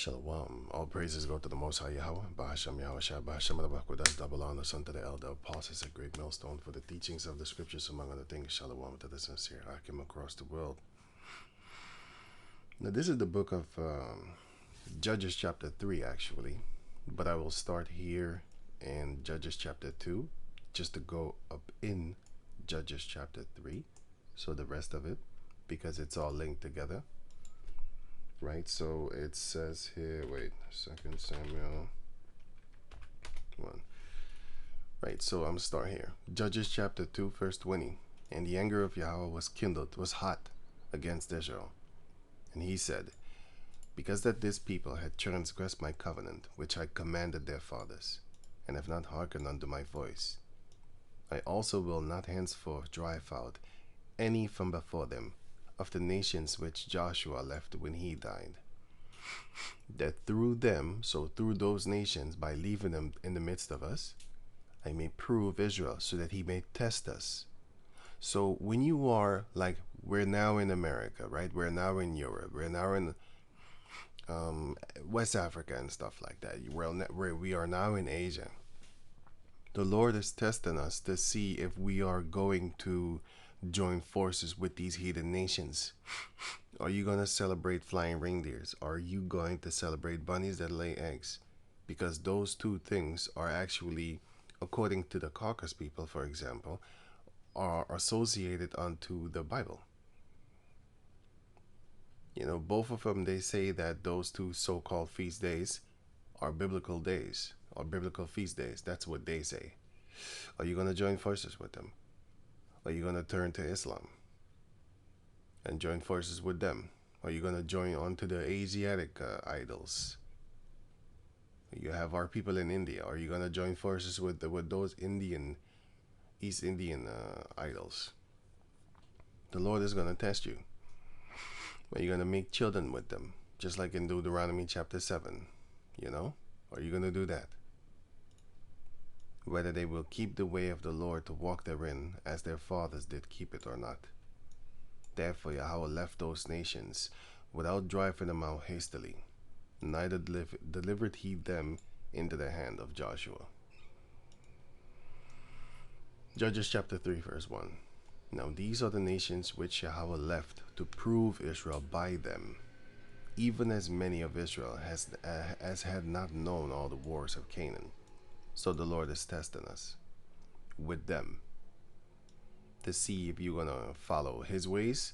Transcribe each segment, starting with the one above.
Shalom. All praises go to the Most High Yahweh. Bahasham Yahweh Shah. Bahasham Adabakwadash. Double honor, son to the elder apostles, a great millstone for the teachings of the scriptures, among other things. Shalom to the sincere Akim across the world. Now, this is the book of Judges chapter 3, actually. But I will start here in Judges chapter 2, just to go up in Judges chapter 3. So the rest of it, because it's all linked together. Right, so it says here, wait, 2 Samuel 1. Right, so I'm going to start here. Judges chapter 2, verse 20. And the anger of Yahweh was kindled, was hot against Israel. And he said, because that this people had transgressed my covenant, which I commanded their fathers, and have not hearkened unto my voice, I also will not henceforth drive out any from before them, of the nations which Joshua left when he died, that through them, so through those nations, by leaving them in the midst of us, I may prove Israel, so that he may test us. So when you are, like, we're now in America, right? We're now in Europe. We're now in West Africa and stuff like that. We are now in Asia. The Lord is testing us to see if we are going to join forces with these heathen nations. Are you going to celebrate flying reindeers? Are you going to celebrate bunnies that lay eggs? Because those two things are actually, according to the caucus people, for example, are associated unto the Bible. You know, both of them, they say that those two so-called feast days are biblical days, or biblical feast days. That's what they say. Are you going to join forces with them? Are you going to turn to Islam and join forces with them? Are you going to join on to the Asiatic idols? You have our people in India. Are you going to join forces with those East Indian idols? The Lord is going to test you. Are you going to make children with them? Just like in Deuteronomy chapter 7, you know? Are you going to do that? Whether they will keep the way of the Lord to walk therein, as their fathers did keep it or not. Therefore Yahweh left those nations, without driving them out hastily, neither delivered he them into the hand of Joshua. Judges chapter 3, verse 1. Now these are the nations which Yahweh left to prove Israel by them, even as many of Israel as had not known all the wars of Canaan. So the Lord is testing us with them to see if you're going to follow his ways,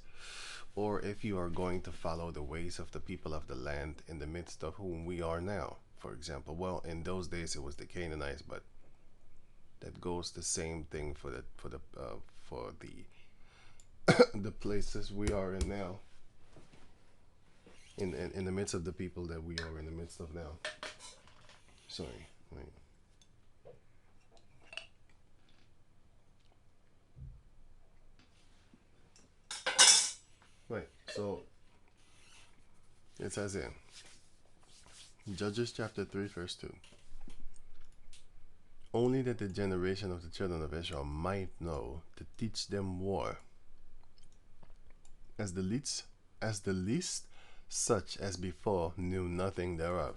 or if you are going to follow the ways of the people of the land in the midst of whom we are now. For example, well, in those days it was the Canaanites, but that goes the same thing for the the places we are in now, in the midst of the people that we are in the midst of now. Sorry, wait. Right, so it says in Judges chapter 3, verse 2. Only that the generation of the children of Israel might know, to teach them war, as the least such as before knew nothing thereof.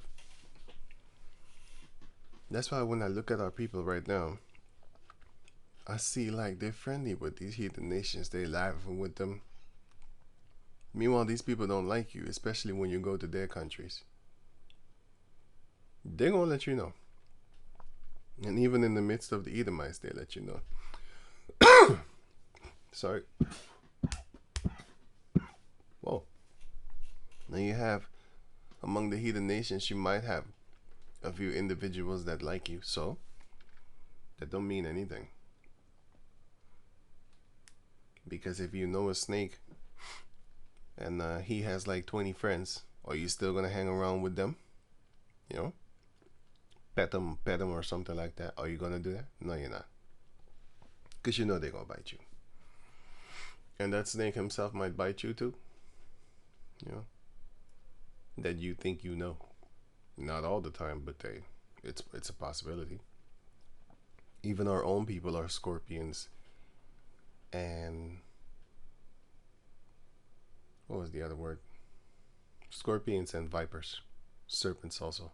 That's why when I look at our people right now, I see like they're friendly with these heathen nations. They laughing with them. Meanwhile, these people don't like you, especially when you go to their countries. They're going to let you know. And even in the midst of the Edomites, they let you know. Sorry. Whoa. Now you have, among the heathen nations, you might have a few individuals that like you. So, that don't mean anything. Because if you know a snake, and he has like 20 friends, are you still going to hang around with them? You know? Pet them or something like that. Are you going to do that? No, you're not. Because you know they're going to bite you. And that snake himself might bite you too. You know? That you think you know. Not all the time, but it's a possibility. Even our own people are scorpions. And what was the other word? Scorpions and vipers. serpents also.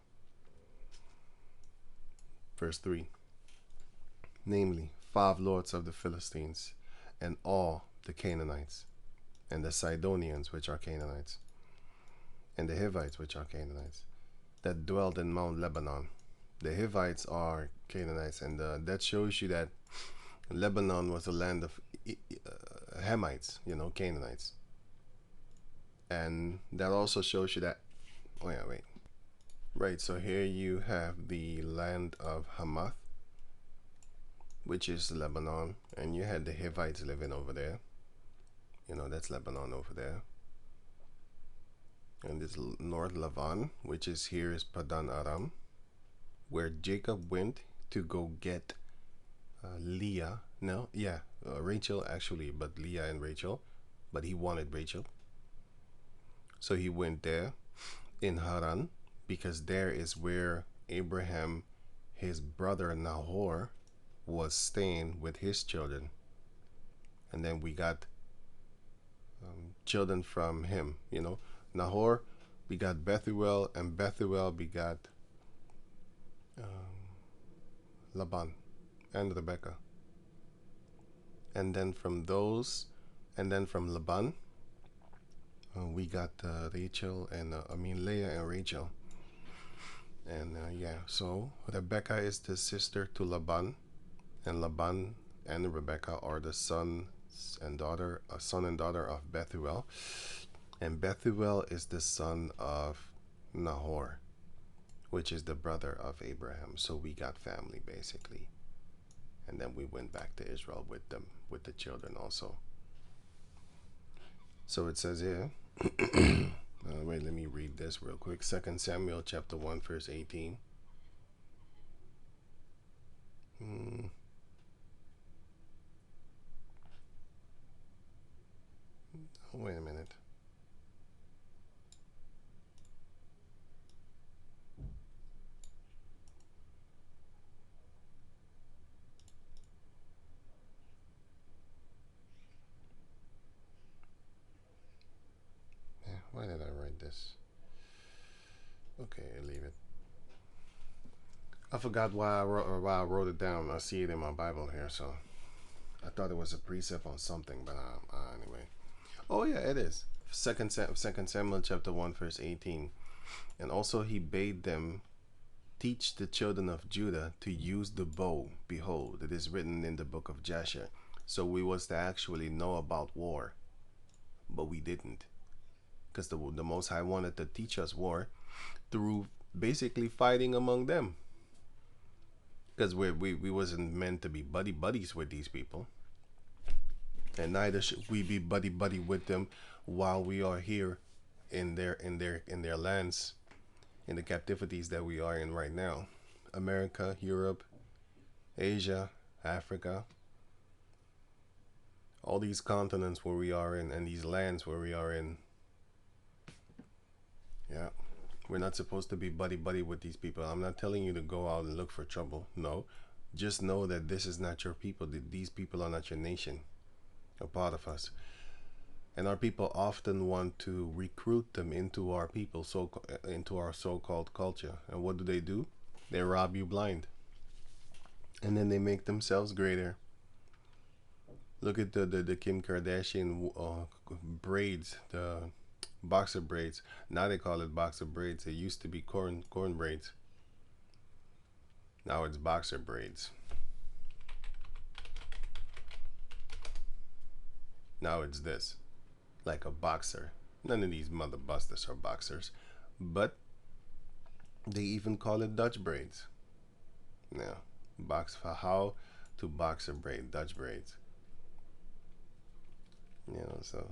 Verse 3. Namely, 5 lords of the Philistines, and all the Canaanites, and the Sidonians, which are Canaanites, and the Hivites, which are Canaanites, that dwelled in Mount Lebanon. The Hivites are Canaanites, and that shows you that Lebanon was a land of Hamites, Canaanites. And that also shows you that, oh yeah, wait. Right, so here you have the land of Hamath, which is Lebanon, and you had the Hivites living over there. That's Lebanon over there. And this North Lavan, which is here, is Padan Aram, where Jacob went to go get Rachel actually, but Leah and Rachel, but he wanted Rachel. So he went there in Haran, because there is where Abraham, his brother Nahor, was staying with his children. And then we got children from him, Nahor begot Bethuel, and Bethuel begot Laban and Rebekah. And then from Laban, we got Rachel and Leah and Rachel. And so Rebekah is the sister to Laban, and Laban and Rebekah are the son and daughter of Bethuel, and Bethuel is the son of Nahor, which is the brother of Abraham. So we got family basically, and then we went back to Israel with them, with the children also. So it says here, wait, let me read this real quick. 2 Samuel chapter 1 verse 18. Wait a minute. Why did I write this? Okay, leave it. I forgot why I wrote it down. I see it in my Bible here, so I thought it was a precept on something, but anyway. Oh yeah, it is. 2 Samuel chapter 1 verse 18. And also he bade them teach the children of Judah to use the bow. Behold, it is written in the book of Jasher. So we was to actually know about war, but we didn't, because the Most High wanted to teach us war through basically fighting among them, because we wasn't meant to be buddies with these people, and neither should we be buddy with them while we are here in their lands, in the captivities that we are in right now. America, Europe, Asia, Africa, all these continents where we are in, and these lands where we are in. Yeah, we're not supposed to be buddy with these people. I'm not telling you to go out and look for trouble. No, just know that this is not your people. These people are not your nation, a part of us. And our people often want to recruit them into our people, into our so-called culture. And what do? They rob you blind, and then they make themselves greater. Look at the Kim Kardashian braids, the boxer braids. Now they call it boxer braids. It used to be corn braids. Now it's boxer braids. Now it's this, like a boxer. None of these mother busters are boxers, but they even call it Dutch braids. Now, how to boxer braid Dutch braids. So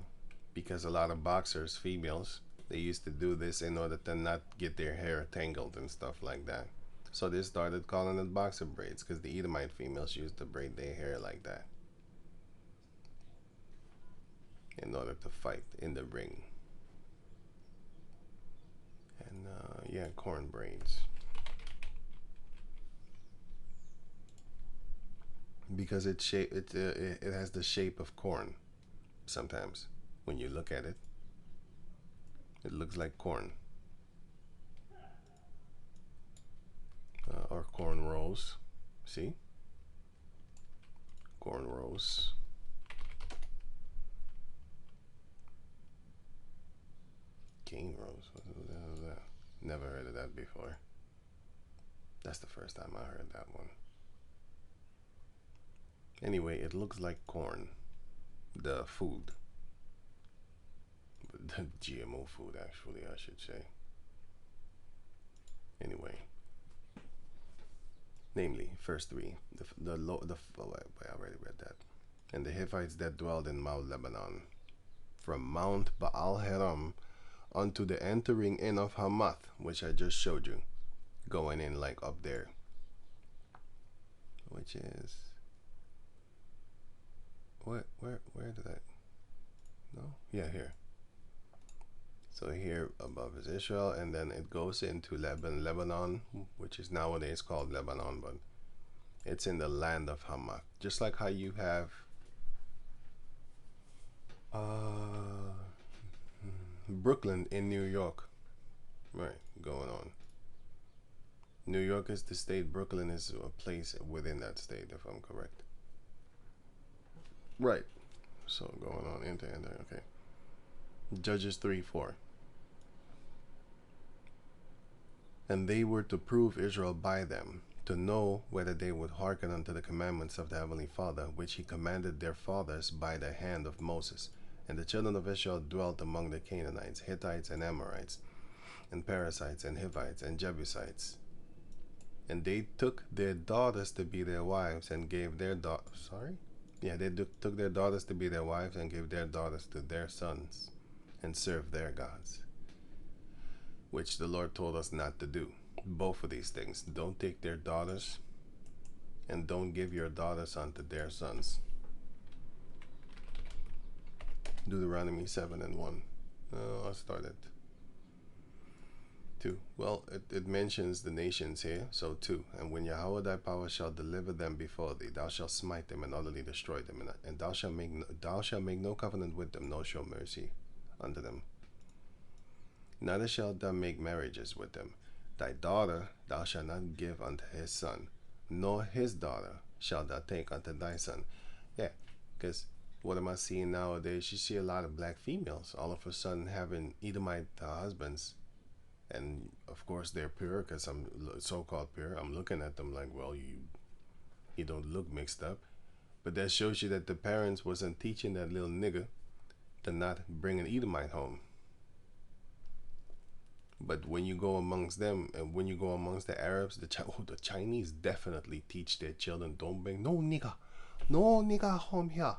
because a lot of boxers, females, they used to do this in order to not get their hair tangled and stuff like that. So they started calling it boxer braids, because the Edomite females used to braid their hair like that in order to fight in the ring. And corn braids, because it has the shape of corn. Sometimes when you look at it, it looks like corn. rows. See? Corn rows. Cane rows. What the hell is that? Never heard of that before. That's the first time I heard that one. Anyway, it looks like corn. The food. The GMO food, actually, I should say. Anyway. Namely, verse 3. I already read that. And the Hittites that dwelled in Mount Lebanon, from Mount Baal Heram unto the entering in of Hamath, which I just showed you, going in like up there, which is where did I? No, yeah, here. So here above is Israel, and then it goes into Lebanon, which is nowadays called Lebanon, but it's in the land of Hamath, just like how you have Brooklyn in New York, right? Going on. New York is the state. Brooklyn is a place within that state, if I'm correct. Right. So going on into okay. Judges 3:4. And they were to prove Israel by them, to know whether they would hearken unto the commandments of the Heavenly Father, which he commanded their fathers by the hand of Moses. And the children of Israel dwelt among the Canaanites, Hittites, and Amorites, and Perizzites, and Hivites, and Jebusites. And they took their daughters to be their wives, and gave their they took their daughters to be their wives, and gave their daughters to their sons, and served their gods, which the Lord told us not to do. Both of these things. Don't take their daughters, and don't give your daughters unto their sons. Deuteronomy 7:1. I started 2. Well, it mentions the nations here, so 2. And when Yahweh thy power shall deliver them before thee, thou shalt smite them and utterly destroy them, and thou shalt make no covenant with them, nor show mercy unto them. Neither shalt thou make marriages with them. Thy daughter thou shalt not give unto his son, nor his daughter shalt thou take unto thy son. Yeah, because what am I seeing nowadays? You see a lot of black females all of a sudden having Edomite husbands. And of course they're pure, because I'm so-called pure. I'm looking at them like, well, you don't look mixed up. But that shows you that the parents wasn't teaching that little nigga to not bring an Edomite home. But when you go amongst them, and when you go amongst the Arabs, the Chinese definitely teach their children, don't bring no nigga home here.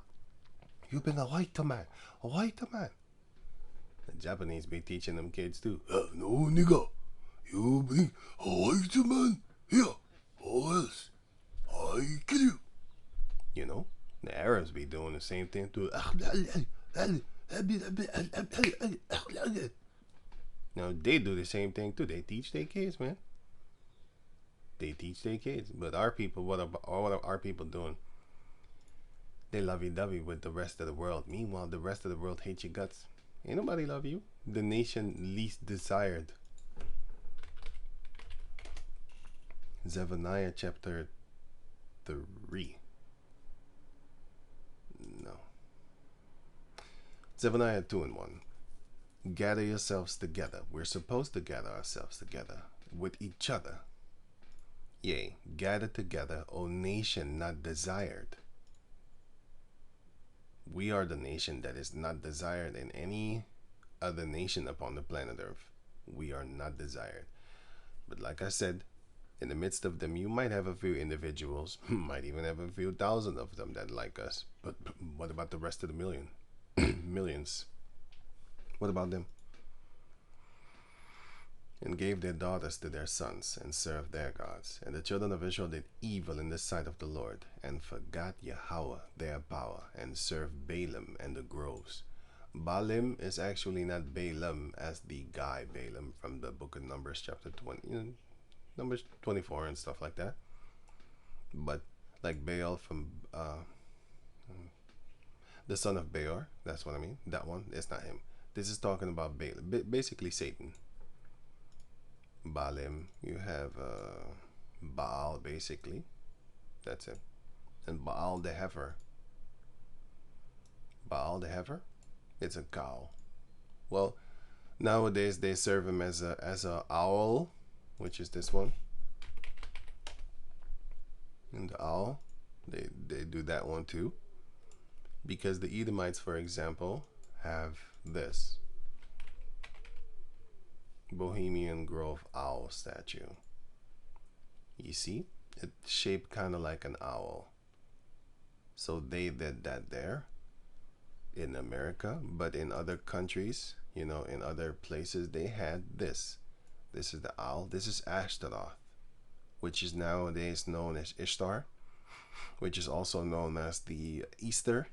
You bring a white man. The Japanese be teaching them kids too. No nigga, you bring a white man here, or else I kill you. You know, the Arabs be doing the same thing too. Now they do the same thing too. They teach their kids, man. They teach their kids. But our people, what are our people doing? They lovey-dovey with the rest of the world. Meanwhile, the rest of the world hates your guts. Ain't nobody love you. The nation least desired. Zephaniah chapter 3. No. Zephaniah 2:1. Gather yourselves together. We're supposed to gather ourselves together with each other. Yea, gather together, O nation not desired. We are the nation that is not desired in any other nation upon the planet Earth. We are not desired. But like I said, in the midst of them, you might have a few individuals, might even have a few thousand of them that like us. But what about the rest of the millions? What about them? And gave their daughters to their sons, and served their gods. And the children of Israel did evil in the sight of the Lord, and forgot Yahweh their power, and served Balaam and the groves. Balaam is actually not Balaam as the guy Balaam from the book of Numbers chapter 20, Numbers 24 and stuff like that. But like Baal from the son of Beor, that's what I mean. That one, it's not him. This is talking about Balaam, basically Satan. Balaam, you have Baal, basically. That's it. And Baal the heifer. Baal the heifer, it's a cow. Well, nowadays they serve him as a owl, which is this one. And the owl, they do that one too. Because the Edomites, for example, have this Bohemian Grove owl statue. You see, it's shaped kind of like an owl. So they did that there in America, but in other countries, you know, in other places, they had this. This is the owl. This is Ashtaroth, which is nowadays known as Ishtar, which is also known as the Easter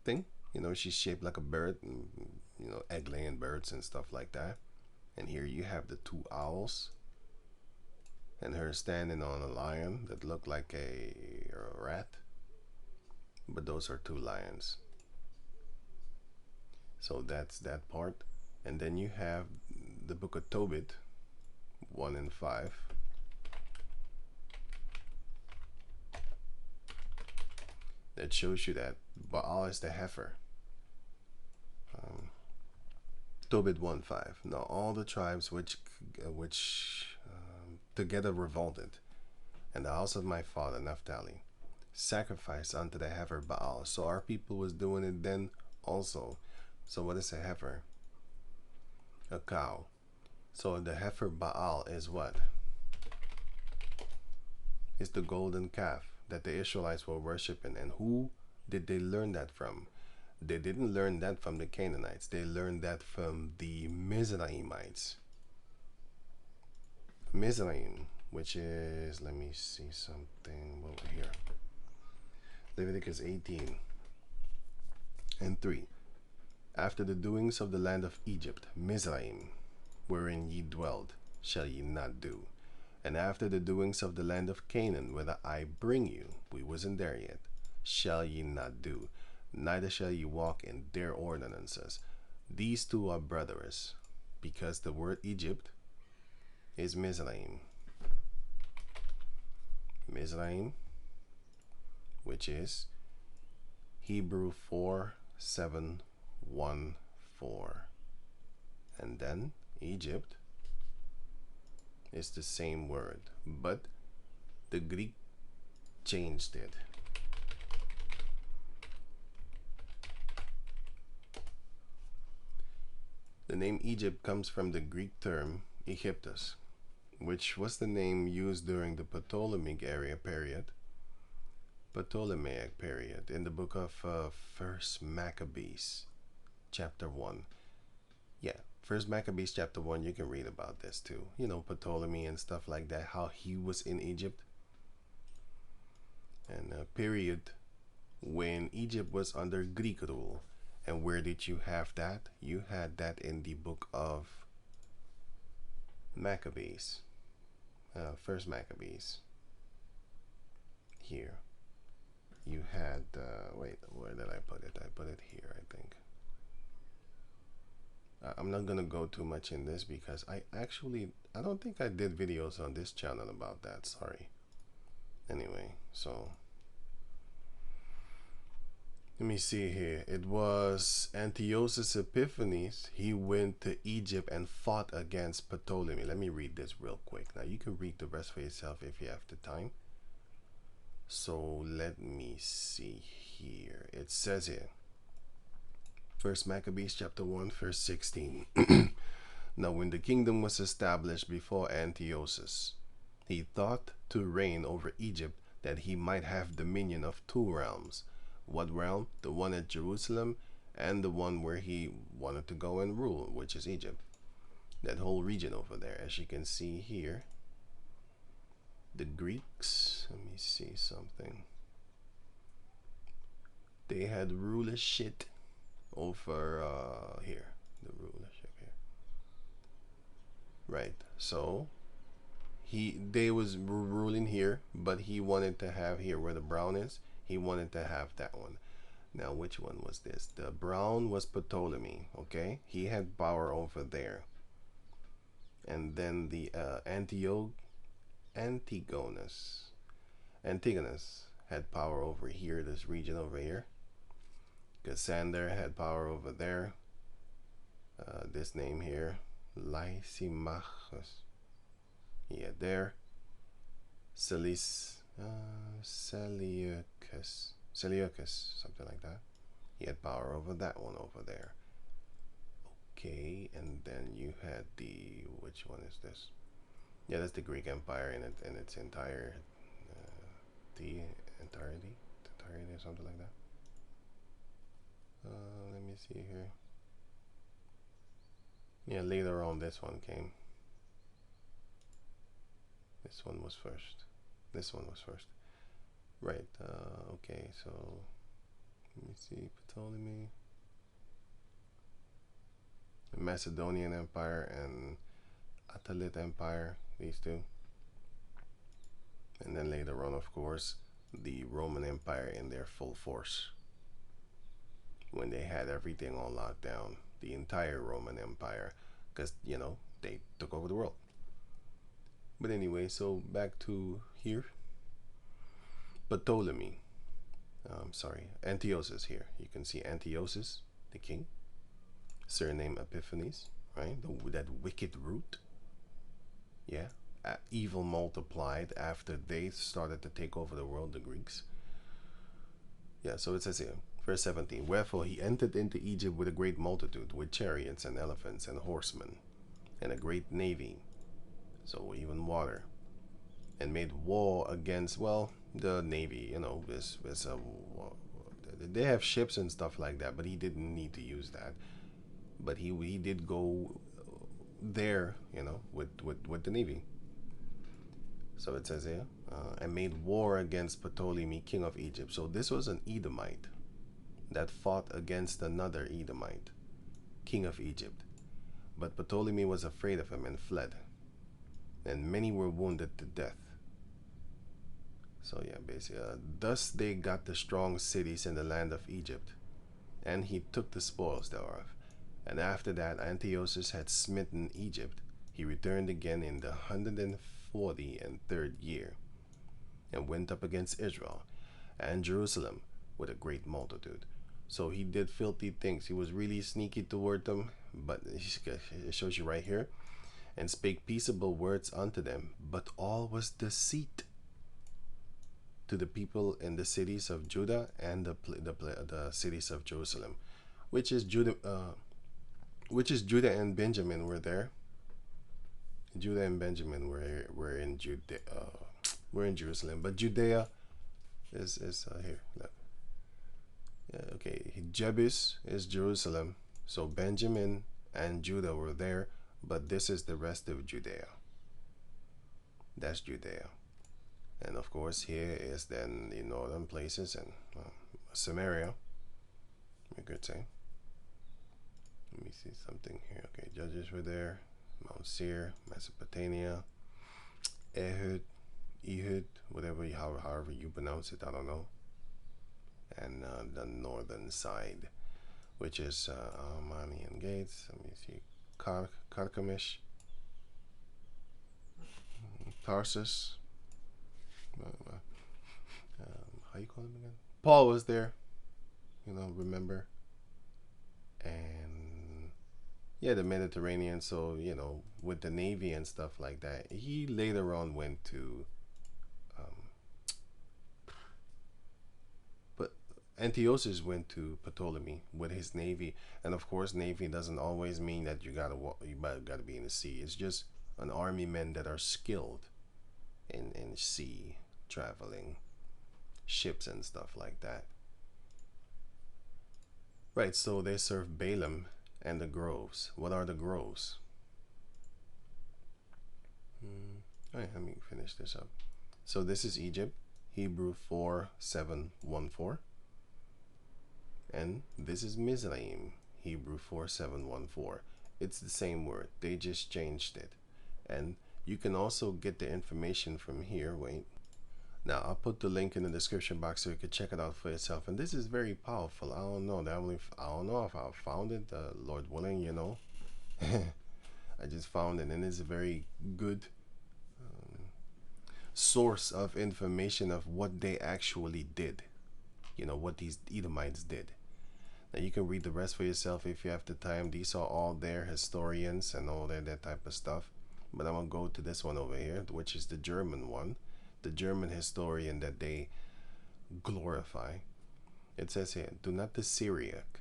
thing. You know, she's shaped like a bird, and, you know, egg-laying birds and stuff like that. And here you have the two owls, and her standing on a lion that looked like a rat, but those are two lions. So that's that part. And then you have the book of Tobit 1 and 5. That shows you that Baal is the heifer. Tobit 1:5. Now all the tribes which together revolted, and the house of my father Naphtali sacrificed unto the heifer Baal. So our people was doing it then also. So what is a heifer? A cow. So the heifer Baal is what? It's the golden calf that the Israelites were worshiping. And who did they learn that from? They didn't learn that from the Canaanites. They learned that from the Mizraimites. Mizraim, which is, let me see something over here. Leviticus 18 and 3. After the doings of the land of Egypt, Mizraim, wherein ye dwelled, shall ye not do. And after the doings of the land of Canaan, whither I bring you, we wasn't there yet, shall ye not do, neither shall ye walk in their ordinances. These two are brothers, because the word Egypt is Mizraim. Mizraim, which is Hebrew 4:7:1:4. And then Egypt is the same word, but the Greek changed it. The name Egypt comes from the Greek term Egyptus, which was the name used during the Ptolemaic period in the book of First Maccabees chapter 1. Yeah, First Maccabees chapter 1, you can read about this too. You know, Ptolemy and stuff like that, how he was in Egypt. And a period when Egypt was under Greek rule. And where did you have that? You had that in the book of Maccabees. First Maccabees. Here. You had, wait, where did I put it? I put it here, I think. I'm not gonna go too much in this because I don't think I did videos on this channel about that, sorry. Anyway, so let me see here. It was Antiochus Epiphanes. He went to Egypt and fought against Ptolemy. Let me read this real quick. Now you can read the rest for yourself if you have the time. So let me see here. It says here, First Maccabees chapter 1 verse 16. Now when the kingdom was established before Antiochus, he thought to reign over Egypt, that he might have dominion of two realms. What realm? The one at Jerusalem, and the one where he wanted to go and rule, which is Egypt. That whole region over there, as you can see here. The Greeks, let me see something. They had rulership over here, the rulership here. Right, so they was ruling here, but he wanted to have here where the brown is. He wanted to have that one. Now, which one was this? The brown was Ptolemy, okay? He had power over there. And then the Antigonus. Antigonus had power over here, this region over here. Cassander had power over there. This name here, Lysimachus. Yeah, there. Seleucus, something like that. He had power over that one over there. Okay, and then you had the, which one is this? Yeah, that's the Greek Empire in its entire, the entirety, or something like that. Let me see here. Yeah, later on this one came. This one was first. This one was first. Right, okay, so let me see, Ptolemy. The Macedonian Empire and Attalid Empire, these two. And then later on, of course, the Roman Empire in their full force. When they had everything on lockdown, the entire Roman Empire, because, you know, they took over the world. But anyway, so back to here. Ptolemy. Antiochus here. You can see Antiochus, the king. Surname Epiphanes, right? That wicked root. Yeah. Evil multiplied after they started to take over the world, the Greeks. Yeah, so it says here, verse 17, wherefore he entered into Egypt with a great multitude, with chariots and elephants and horsemen, and a great navy, so even water, and made war against, well, the navy, you know, they have ships and stuff like that, but he didn't need to use that. But he did go there, you know, with the navy. So it says here, and made war against Ptolemy, king of Egypt. So this was an Edomite that fought against another Edomite, king of Egypt. But Ptolemy was afraid of him and fled, and many were wounded to death. So yeah, basically, thus they got the strong cities in the land of Egypt, and he took the spoils thereof. And after that Antiochus had smitten Egypt, he returned again in the 143rd year, and went up against Israel and Jerusalem with a great multitude. So he did filthy things. He was really sneaky toward them, but it shows you right here, and spake peaceable words unto them, but all was deceit to the people in the cities of Judah and the cities of Jerusalem, which is Judah and Benjamin were there. Judah and Benjamin were in Jerusalem, but Judea is here. Look. Yeah, okay, Jebus is Jerusalem, so Benjamin and Judah were there, but this is the rest of Judea. That's Judea. And of course here is then the northern places and Samaria, we could say. Let me see something here. Okay, Judges were there, Mount Seir, Mesopotamia, Ehud, however you pronounce it, I don't know. And the northern side, which is Aramean Gates. Let me see, Carchemish, Tarsus. How you call him again? Paul was there, you know, remember? And yeah, the Mediterranean. So, you know, with the navy and stuff like that, he later on went to but Antiochus went to Ptolemy with his navy. And of course, navy doesn't always mean that you gotta be in the sea. It's just an army men that are skilled in sea traveling, ships and stuff like that. Right, so they serve Balaam and the groves. What are the groves? Alright, let me finish this up. So this is Egypt, Hebrew 4714. And this is Mizraim, Hebrew 4714. It's the same word, they just changed it. And you can also get the information from here. Wait. Now, I'll put the link in the description box so you can check it out for yourself. And this is very powerful. I don't know. I don't know if I found it. Lord willing, you know. I just found it, and it's very good. source of information of what they actually did. You know, what these Edomites did. Now you can read the rest for yourself if you have the time. These are all their historians and all that type of stuff. But I'm going to go to this one over here, which is the German one. The German historian that they glorify. It says here, do not the Syriac,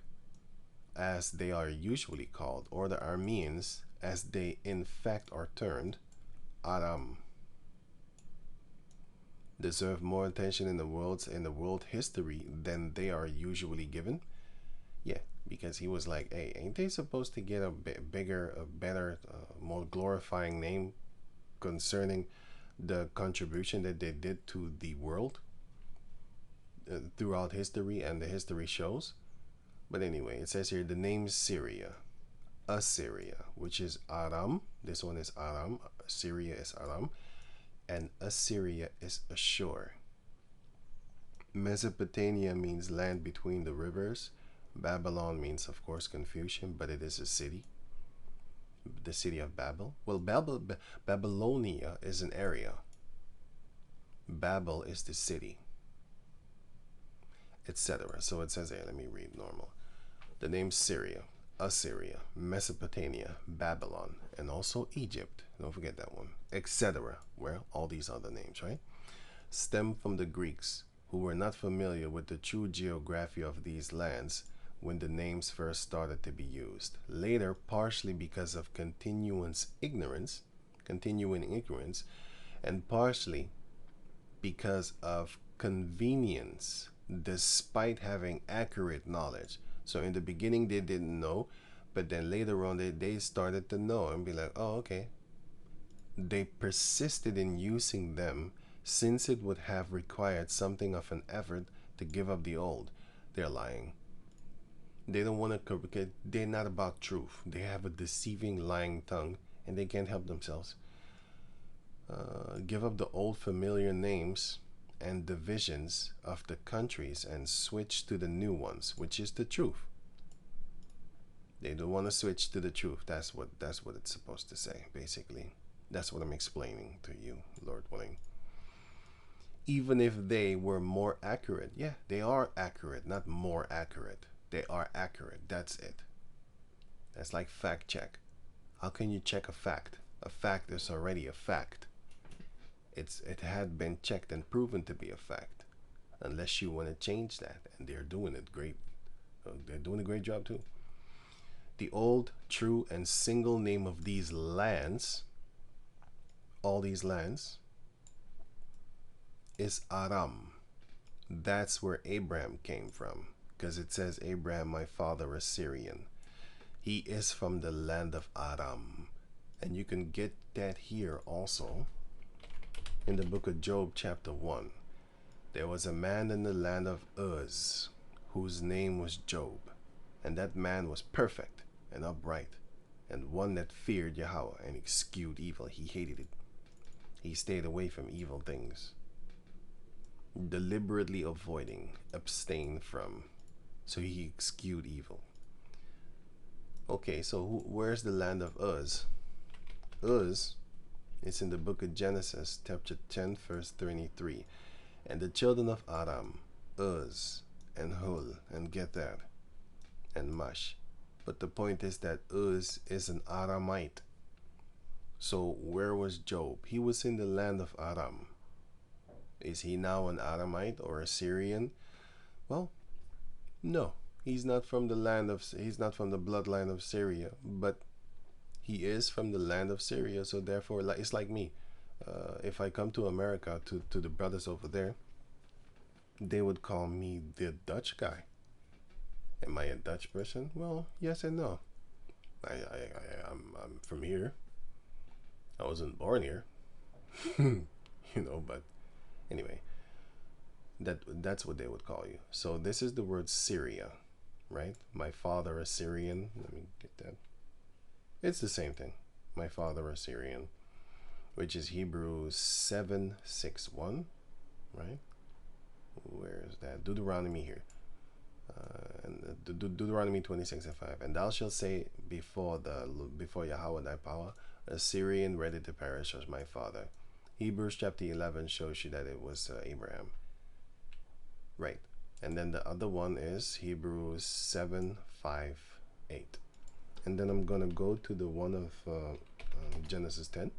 as they are usually called, or the Arameans, as they in fact are termed, Aram, deserve more attention in the world history than they are usually given. Yeah, because he was like, hey, ain't they supposed to get a bigger, a better, more glorifying name concerning the contribution that they did to the world throughout history, and the history shows. But anyway, it says here the name Syria, Assyria, which is Aram. This one is Aram. Syria is Aram, and Assyria is Ashur. Mesopotamia means land between the rivers. Babylon means, of course, confusion, but it is a city. The city of Babel. Well, Babylonia is an area. Babel is the city, etc. So it says here, let me read normal. The names Syria, Assyria, Mesopotamia, Babylon, and also Egypt. Don't forget that one, etc. Well, all these other names, right? Stem from the Greeks, who were not familiar with the true geography of these lands when the names first started to be used. Later, partially because of continuing ignorance, and partially because of convenience, despite having accurate knowledge. So in the beginning they didn't know, but then later on they started to know and be like, oh, okay. They persisted in using them since it would have required something of an effort to give up the old. They're lying. They don't want to, they're not about truth. They have a deceiving, lying tongue, and they can't help themselves. Give up the old familiar names and divisions of the countries and switch to the new ones, which is the truth. They don't want to switch to the truth. That's what it's supposed to say, basically. That's what I'm explaining to you, Lord willing. Even if they were more accurate, yeah, they are accurate, not more accurate. They are accurate. That's it. That's like fact check. How can you check a fact? A fact is already a fact. It had been checked and proven to be a fact, unless you want to change that, and they're doing it great. They're doing a great job too. The old, true, and single name of these lands, all these lands, is Aram. That's where Abraham came from, because it says Abraham, my father, a Syrian. He is from the land of Aram, and you can get that here also. In the book of Job, chapter 1, there was a man in the land of Uz, whose name was Job, and that man was perfect and upright, and one that feared Yahweh and eschewed evil. He hated it. He stayed away from evil things, deliberately avoiding, abstained from, so he eschewed evil. Okay, so where's the land of Uz? Uz, it's in the book of Genesis, chapter 10, verse 23. And the children of Aram, Uz, and Hul, and Gether, and Mash. But the point is that Uz is an Aramite. So where was Job? He was in the land of Aram. Is he now an Aramite or a Syrian? Well, no. He's not from the bloodline of Syria, but he is from the land of Syria. So therefore, it's like me. If I come to America, to the brothers over there, they would call me the Dutch guy. Am I a Dutch person? Well, yes and no. I'm from here. I wasn't born here, but anyway, that's what they would call you. So this is the word Syria, right? My father a Syrian. Let me get that. It's the same thing. My father a Syrian, which is Hebrews 7:6-1, right? Where is that? Deuteronomy here. Deuteronomy 26:5. And thou shalt say before Yahweh thy power, a Syrian ready to perish was my father. Hebrews chapter 11 shows you that it was Abraham. Right. And then the other one is Hebrews 7, 5, 8. And then I'm going to go to the one of Genesis 10,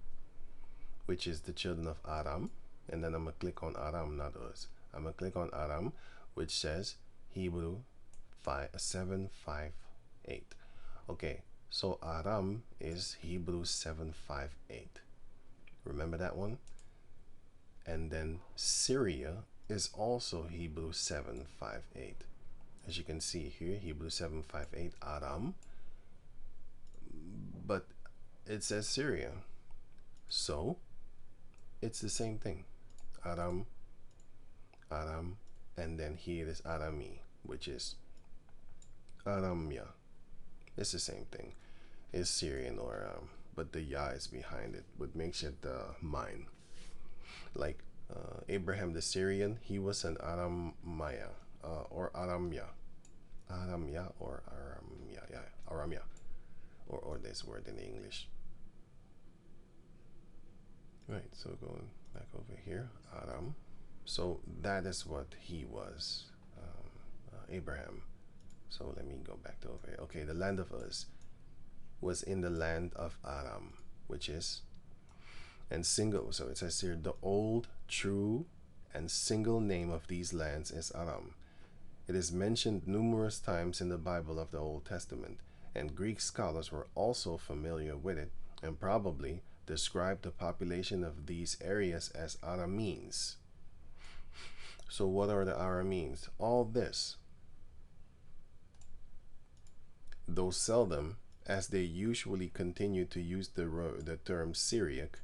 which is the children of Aram. And then I'm going to click on Aram, not us. I'm going to click on Aram, which says Hebrew 7, 5, 8. Okay, so Aram is Hebrew 7, 5, 8. Remember that one? And then Syria is also Hebrew 7, 5, 8. As you can see here, Hebrew 7, 5, 8, Aram. But it says Syria. So it's the same thing. Aram, Aram, and then here is Arami, which is Aramia. It's the same thing. It's Syrian or but the Ya is behind it, what makes it mine. Like Abraham the Syrian, he was an Aramaya or Aramya. Aramya or Aramya, yeah, Aramya, or this word in English. Right, so going back over here, Aram. So that is what he was, Abraham. So let me go back to over here. Okay, the land of Uz was in the land of Aram, which is, and single, so it says here, the old, true, and single name of these lands is Aram. It is mentioned numerous times in the Bible of the Old Testament, and Greek scholars were also familiar with it, and probably described the population of these areas as Arameans. So what are the Arameans? All this, though seldom, as they usually continue to use the term Syriac,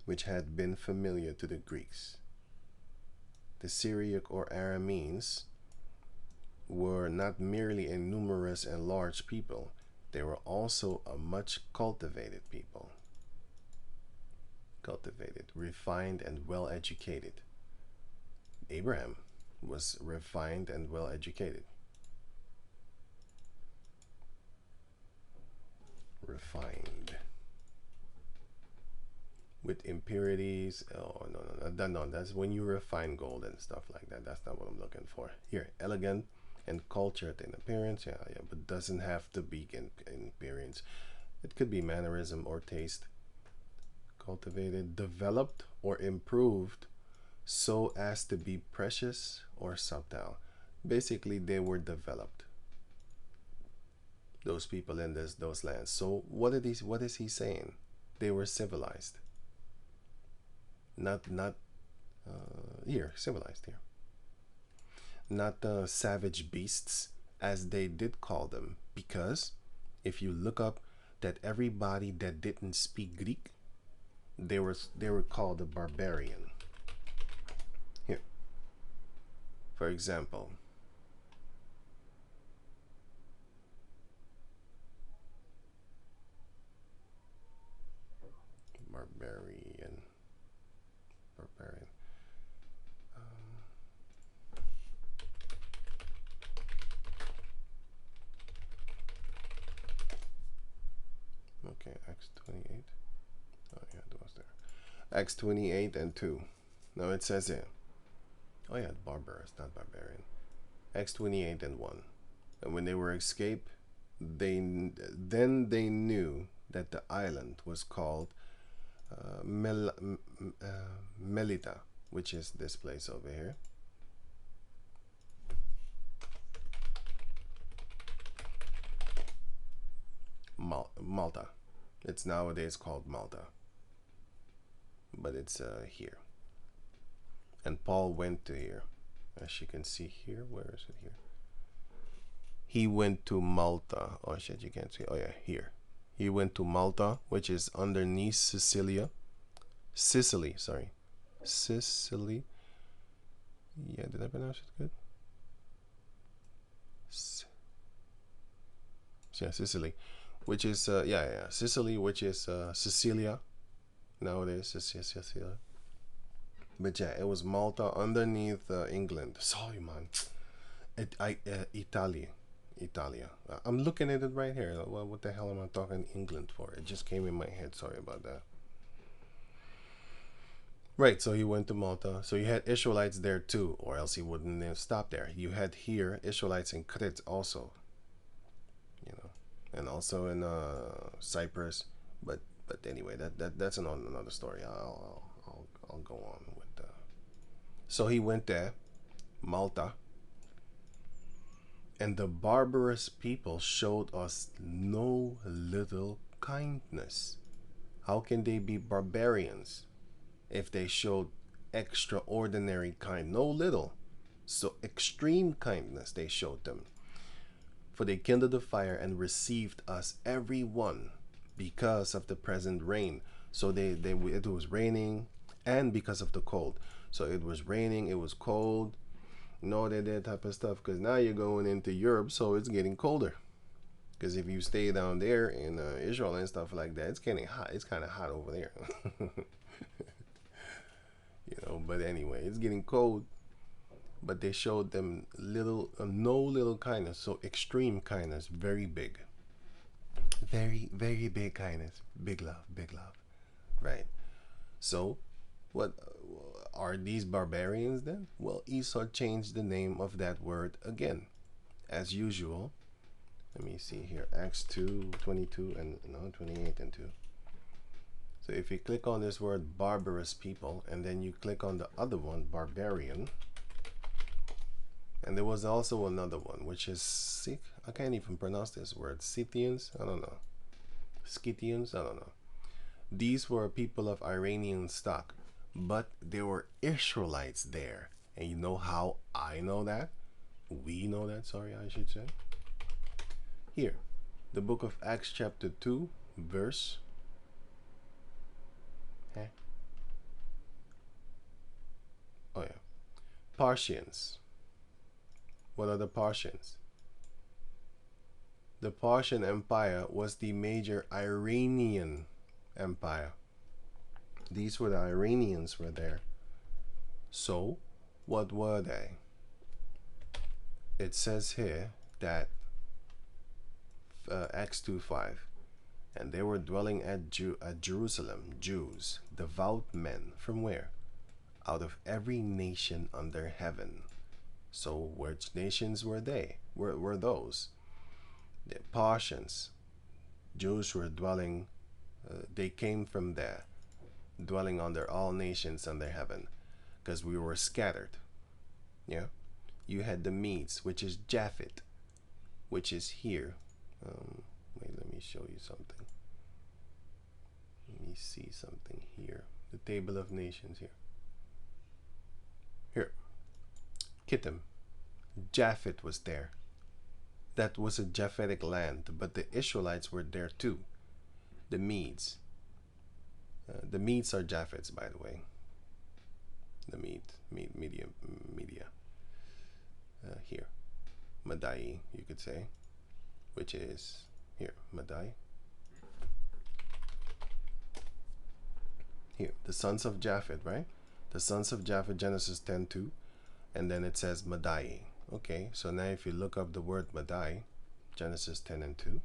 which had been familiar to the Greeks. The Syriac or Arameans were not merely a numerous and large people, they were also a much cultivated people. Cultivated, refined, and well educated. Abraham was refined and well educated. Refined. With impurities. Oh, no, that's when you refine gold and stuff like that. That's not what I'm looking for. Here, elegant and cultured in appearance. Yeah, but doesn't have to be in appearance. It could be mannerism or taste. Cultivated, developed, or improved so as to be precious or subtle. Basically, they were developed. Those people in those lands. So what is he saying? They were civilized. Not here, civilized here. Not savage beasts, as they did call them, because if you look up that everybody that didn't speak Greek, they were called a barbarian. Here, for example, barbarian. Okay, Acts 28. Oh yeah, it was there. Acts 28 and 2. No, it says here. Oh yeah, barbarous, not barbarian. Acts 28 and 1. And when they were escaped, then they knew that the island was called Melita, which is this place over here. Malta. It's nowadays called Malta, but it's here. And Paul went to here, as you can see here. Where is it here? He went to Malta. Oh shit, you can't see. Oh yeah, here. He went to Malta, which is underneath Sicily. Sorry. Sicily. Yeah, did I pronounce it good? Yeah, Sicily. Which is, Sicily, which is Sicilia. Nowadays, Sicilia. But yeah, it was Malta underneath England. Sorry, man. Italia. I'm looking at it right here. Well, what the hell am I talking England for? It just came in my head. Sorry about that. Right, so he went to Malta. So you had Israelites there too, or else he wouldn't have stopped there. You had here Israelites in Crete also, you know, and also in Cyprus. But anyway, that's another story. I'll go on with the. So he went there, Malta, and the barbarous people showed us no little kindness. How can they be barbarians if they showed extraordinary kind? No little, so extreme kindness they showed them. For they kindled a fire and received us every one because of the present rain. So it was raining, and because of the cold. So it was raining, it was cold. No, that type of stuff. Because now you're going into Europe, so it's getting colder. Because if you stay down there in Israel and stuff like that, it's getting hot. It's kind of hot over there. But anyway, it's getting cold. But they showed them no little kindness. So extreme kindness, very big. Very, very big kindness. Big love, big love. Right. So, what are these barbarians then? Well, Esau changed the name of that word again. As usual. Let me see here. Acts 2:22 and 28 and 2. So if you click on this word barbarous people, and then you click on the other one, barbarian, and there was also another one, which is Sikh. I can't even pronounce this word. Scythians? I don't know. Scythians? I don't know. These were people of Aramean stock, but there were Israelites there. And you know how I know that? We know that, sorry, I should say. Here, the book of Acts chapter 2, verse. Oh yeah. Parthians. What are the Parthians? The Parthian Empire was the major Iranian empire. These were the Iranians were there. So, what were they? It says here that Acts 2:5, and they were dwelling at Jerusalem, Jews, devout men. From where? Out of every nation under heaven. So which nations were they? Were those? The Parthians. Jews were dwelling, they came from there, dwelling under all nations under heaven, because we were scattered. Yeah? You had the Medes, which is Japhet, which is here. Wait, let me show you something. Let me see something here. The table of nations here. Here. Kittim. Japhet was there. That was a Japhetic land, but the Israelites were there too. The Medes. The Medes are Japhets, by the way. The media. Here. Madai, you could say. Which is here. Madai. Here. The sons of Japhet, right? The sons of Japhet, Genesis 10:2. And then it says Madai. Okay, so now if you look up the word Madai, Genesis 10 and 2,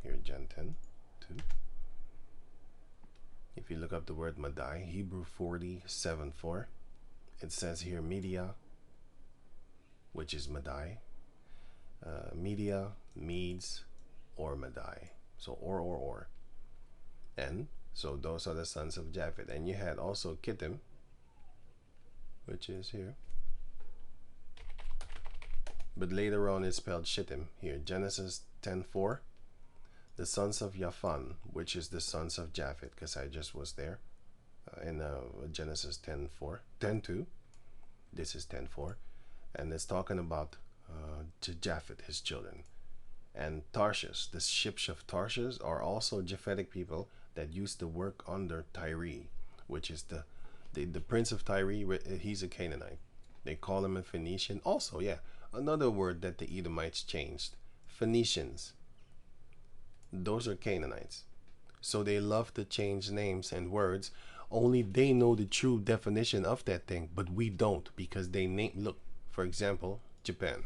here Gen 10, 2. If you look up the word Madai, Hebrew 40:7-4, it says here Media, which is Madai, Media, Medes, or Madai. So or. And so those are the sons of Japhet. And you had also Kittim, which is here. But later on it's spelled Shittim here. Genesis 10:4. The sons of Yaphan, which is the sons of Japhet, because I just was there in Genesis 10:4, 10:2. This is 10:4, and it's talking about Japhet, his children, and Tarshish. The ships of Tarshish are also Japhetic people that used to work under Tyre, which is the prince of Tyre. He's a Canaanite. They call him a Phoenician. Also, yeah, another word that the Edomites changed. Phoenicians. Those are Canaanites. So they love to change names and words. Only they know the true definition of that thing, but we don't, because they name. Look, for example, Japan.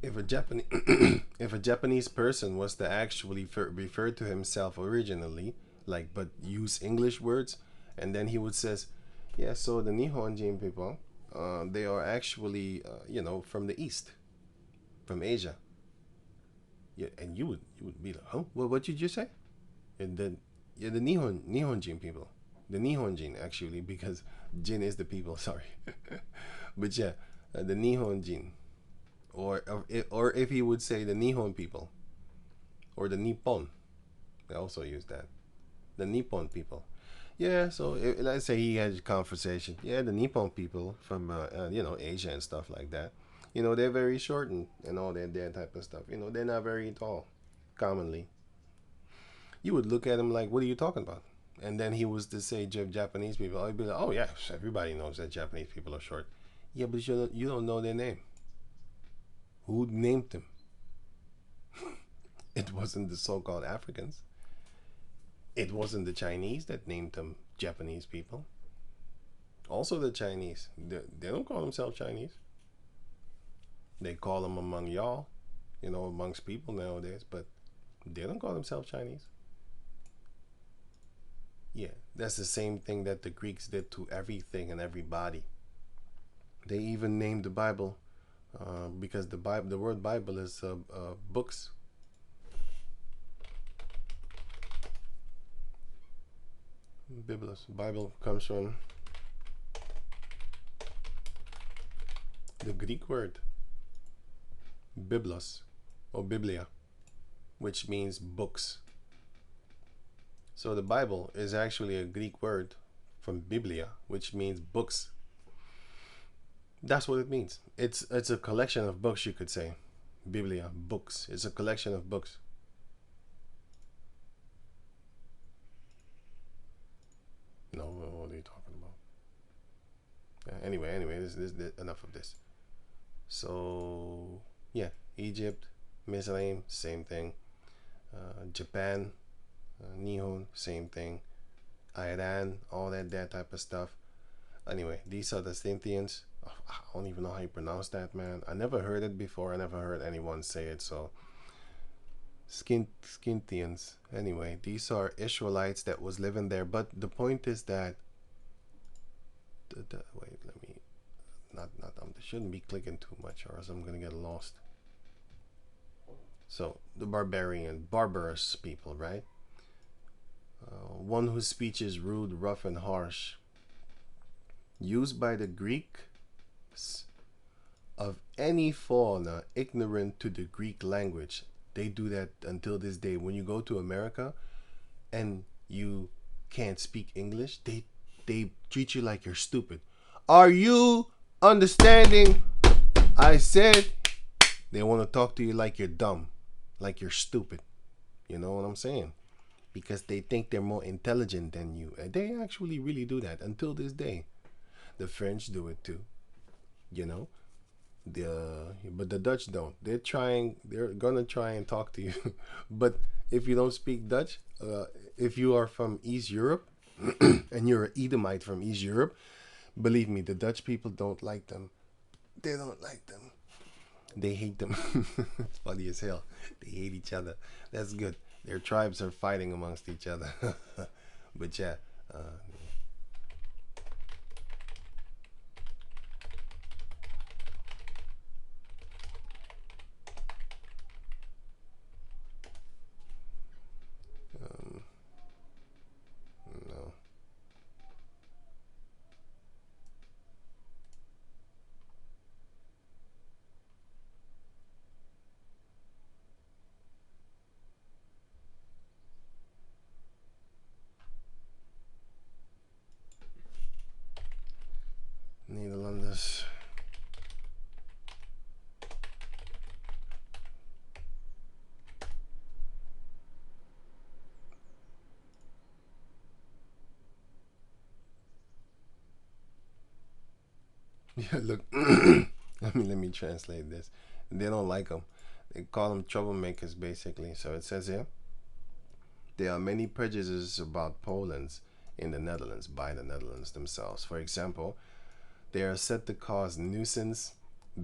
If a Japanese if a Japanese person was to actually refer to himself originally, like but use English words, and then he would says, yeah, so the Nihonjin people, they are actually from the east, from Asia. Yeah, and you would be like, huh? What you just say? And then yeah, the Nihonjin people, the Nihonjin actually, because Jin is the people. Sorry, but yeah, the Nihonjin, or if he would say the Nihon people or the Nippon, they also use that. The Nippon people. Yeah, so let's say he had a conversation. Yeah, the Nippon people from Asia and stuff like that. They're very short and all that type of stuff. They're not very tall, commonly. You would look at him like, what are you talking about? And then he was to say Japanese people. I'd be like, oh yeah, everybody knows that Japanese people are short. Yeah, but you don't know their name. Who named them? It wasn't the so-called Africans. It wasn't the Chinese that named them Japanese people. Also, the Chinese, they don't call themselves Chinese. They call them among y'all, amongst people nowadays, but they don't call themselves Chinese. Yeah, that's the same thing that the Greeks did to everything and everybody. They even named the Bible because the word Bible is books. Biblos. Bible comes from the Greek word biblos or biblia, which means books. So the Bible is actually a Greek word from biblia, which means books. That's what it means. It's a collection of books, you could say. Biblia, books. It's a collection of books. No, what are you talking about? Anyway, this enough of this. So yeah, Egypt, Mizraim, same thing. Japan, Nihon, same thing. Iran, all that type of stuff. Anyway, these are the Scythians. Oh, I don't even know how you pronounce that, man. I never heard it before. I never heard anyone say it. So Scythians. Anyway, these are Israelites that was living there. But the point is that wait, let me not I shouldn't be clicking too much, or else I'm gonna get lost. So the barbarous people, right? One whose speech is rude, rough, and harsh, used by the Greeks of any fauna ignorant to the Greek language. They do that until this day. When you go to America and you can't speak English, they treat you like you're stupid. Are you understanding? I said they want to talk to you like you're dumb, like you're stupid. You know what I'm saying? Because they think they're more intelligent than you. And they actually really do that until this day. The French do it too. You know? But the Dutch don't. They're gonna try and talk to you. But if you don't speak Dutch, if you are from East Europe and you're an Edomite from East Europe, believe me, the Dutch people don't like them. They don't like them. They hate them. It's funny as hell. They hate each other. That's good. Their tribes are fighting amongst each other. But yeah, um, no. Nederlanders. Yeah, look. Let me translate this. They don't like them. They call them troublemakers, basically. So it says here, there are many prejudices about Poland in the Netherlands by the Netherlands themselves. For example, they are said to cause nuisance,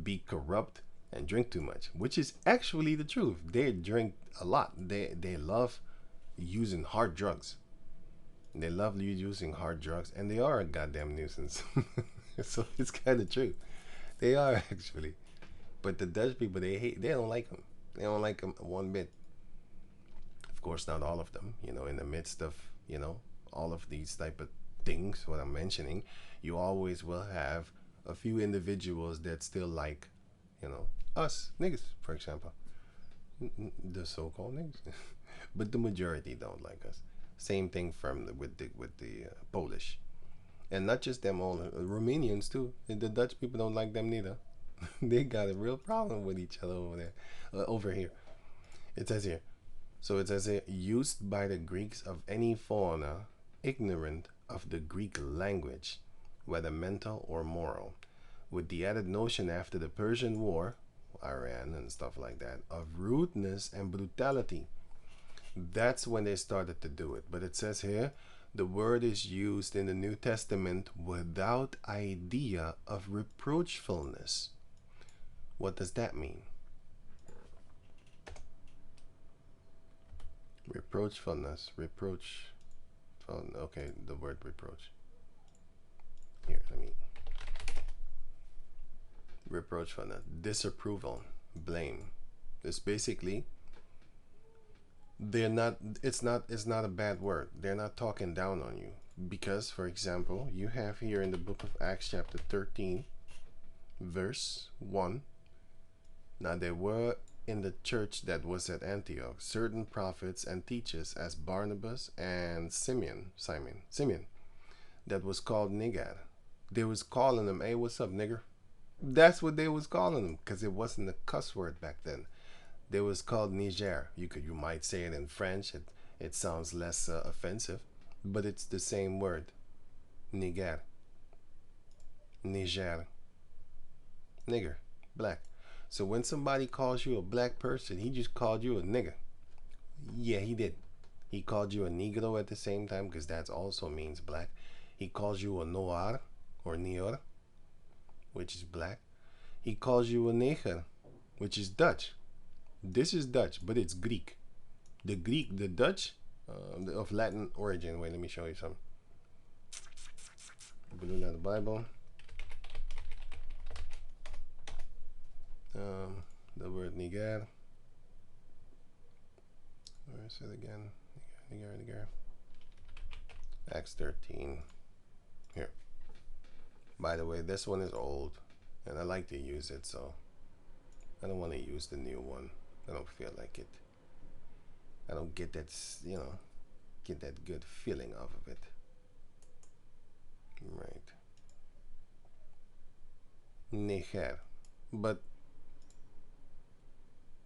be corrupt, and drink too much, which is actually the truth. They drink a lot. They love using hard drugs. They love using hard drugs, and they are a goddamn nuisance. So it's kind of true. They are actually. But the Dutch people, they hate. They don't like them. They don't like them one bit. Of course, not all of them. You know, in the midst of all of these type of things, what I'm mentioning, you always will have a few individuals that still like, us niggas, for example, the so-called niggas. But the majority don't like us. Same thing with the Polish, and not just them, all Romanians too. And the Dutch people don't like them neither. They got a real problem with each other over there, over here. It says here. So it says here, used by the Greeks of any fauna ignorant of the Greek language, whether mental or moral, with the added notion after the Persian War, Iran and stuff like that, of rudeness and brutality. That's when they started to do it. But it says here, the word is used in the New Testament without idea of reproachfulness. What does that mean? Reproachfulness. Okay, the word reproach. Here, let me. Reproachfulness. Disapproval. Blame. It's basically, it's not a bad word. They're not talking down on you. Because, for example, you have here in the book of Acts chapter 13, verse 1. Now there were in the church that was at Antioch certain prophets and teachers, as Barnabas and Simeon, that was called Niger. They was calling him, hey, what's up, nigger? That's what they was calling him, because it wasn't a cuss word back then. They was called Niger. You might say it in French. It sounds less offensive, but it's the same word. Niger. Niger. Nigger. Black. So when somebody calls you a black person, he just called you a nigger. Yeah, he did. He called you a negro at the same time, because that also means black. He calls you a noir or nior, which is black. He calls you a neger, which is Dutch. This is Dutch, but it's Greek. The Dutch of Latin origin. Wait, let me show you something. Blue out the Bible. The word niger. Where is it again? Niger. Acts 13. Here. By the way, this one is old, and I like to use it, so I don't want to use the new one. I don't feel like it. I don't get that, get that good feeling off of it. Right. Niger. But